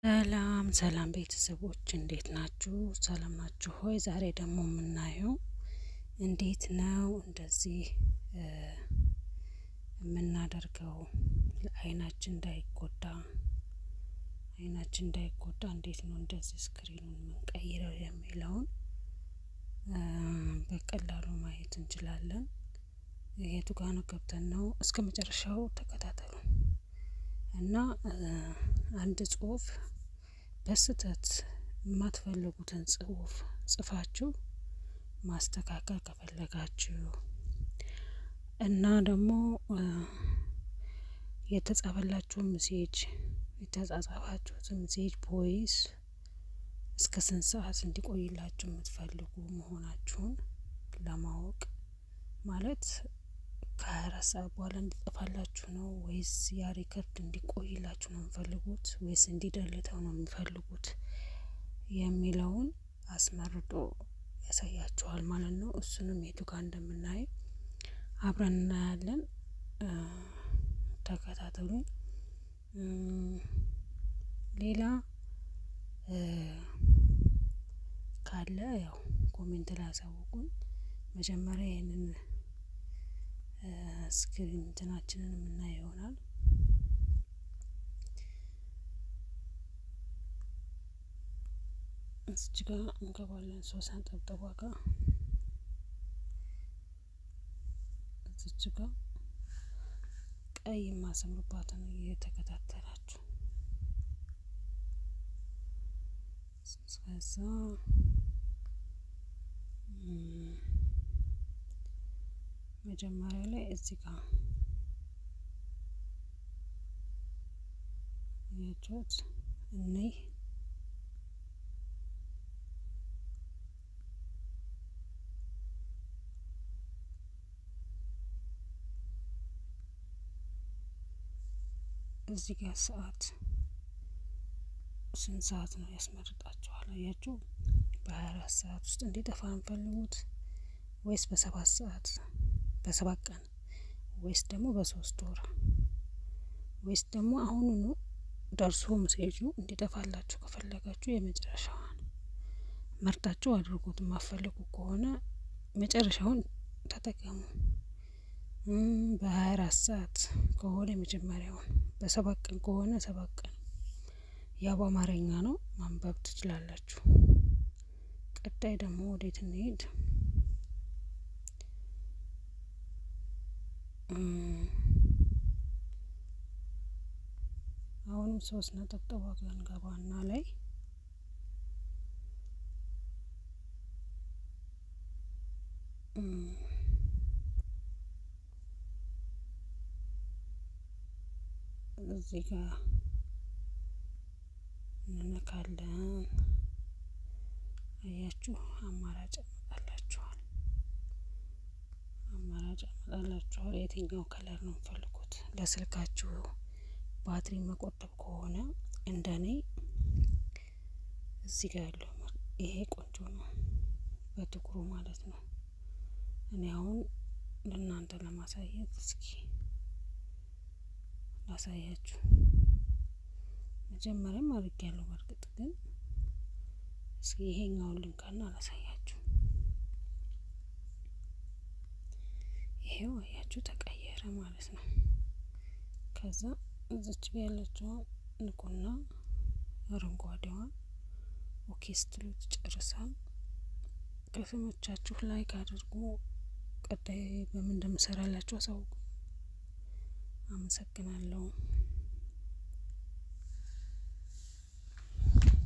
ሰላም ሰላም ቤተሰቦች እንዴት ናችሁ? ሰላም ናችሁ ሆይ? ዛሬ ደግሞ የምናየው እንዴት ነው እንደዚህ የምናደርገው አይናችን እንዳይጎዳ እንዴት ነው እንደዚህ ስክሪኑን የምንቀይረው የሚለውን በቀላሉ ማየት እንችላለን። የቱ ጋር ነው ገብተን ነው? እስከ መጨረሻው ተከታተሉ እና አንድ ጽሁፍ በስህተት የማትፈልጉትን ጽሁፍ ጽፋችሁ ማስተካከል ከፈለጋችሁ እና ደግሞ የተጻፈላችሁ የተጻጻፋችሁትን ሜሴጅ ቮይስ እስከ ስንት ሰዓት እንዲቆይላችሁ የምትፈልጉ መሆናችሁን ለማወቅ ማለት ከ24 ሰዓት በኋላ እንዲጠፋላችሁ ነው ወይስ ያ ሪከርድ እንዲቆይላችሁ ነው የምፈልጉት ወይስ እንዲደልተው ነው የምፈልጉት የሚለውን አስመርጦ ያሳያችኋል ማለት ነው። እሱንም የቱ ጋር እንደምናይ አብረን እናያለን። ተከታተሉኝ። ሌላ ካለ ያው ኮሜንት ላይ አሳውቁን። መጀመሪያ ይሄንን ስክሪን እንትናችንን የምናየው ይሆናል። እዚህ ጋር እንገባለን። 3 ነጠብጣብ ጋር እዚህ ጋር ቀይ ማሰምርባትን እየተከታተላችሁ ከዛ መጀመሪያ ላይ እዚህ ጋር ያችሁት እዚህ ጋር ሰዓት ስንት ሰዓት ነው ያስመርጣችኋል። አያችሁ በ24 ሰዓት ውስጥ እንዲጠፋ እንፈልጉት ወይስ በ7 ሰዓት በ7 ቀን ወይስ ደግሞ በ3 ወር ወይስ ደግሞ አሁኑኑ ደርሶ ሜሴጁ እንዲጠፋላችሁ ከፈለጋችሁ የመጨረሻዋን መርጣችሁ አድርጉት። የማትፈልጉ ከሆነ መጨረሻውን ተጠቀሙ። በ24 ሰዓት ከሆነ የመጀመሪያውን በ7 ቀን ከሆነ 7 ቀን ያው በአማርኛ ነው ማንበብ ትችላላችሁ። ቀጣይ ደግሞ ወዴት እንሄድ? አሁንም 3 ነጠብጣብ ጋር እንገባና ላይ እዚህ ጋር እንነካለን። አያችሁ አማራጭ ያመጣላችኋል። የትኛው ከለር ነው የምትፈልጉት? ለስልካችሁ ባትሪ መቆጠብ ከሆነ እንደኔ እዚህ ጋር ያለው ይሄ ቆንጆ ነው፣ በጥቁሩ ማለት ነው። እኔ አሁን ለእናንተ ለማሳየት እስኪ ላሳያችሁ። መጀመሪያም አድርጌያለሁ በርግጥ ግን እስኪ ይሄኛውን ልንካና አላሳያችሁ። ይሄው አያችሁ ተቀየረ ማለት ነው። ከዛ እዚች ጋር ያለችውን ንቁና አረንጓዴዋን ኦኬ ስትሉት ጨርሳል። ከተመቻችሁ ላይክ አድርጉ። ቀጣይ በምን እንደምሰራላችሁ አሳውቁ። አመሰግናለሁ።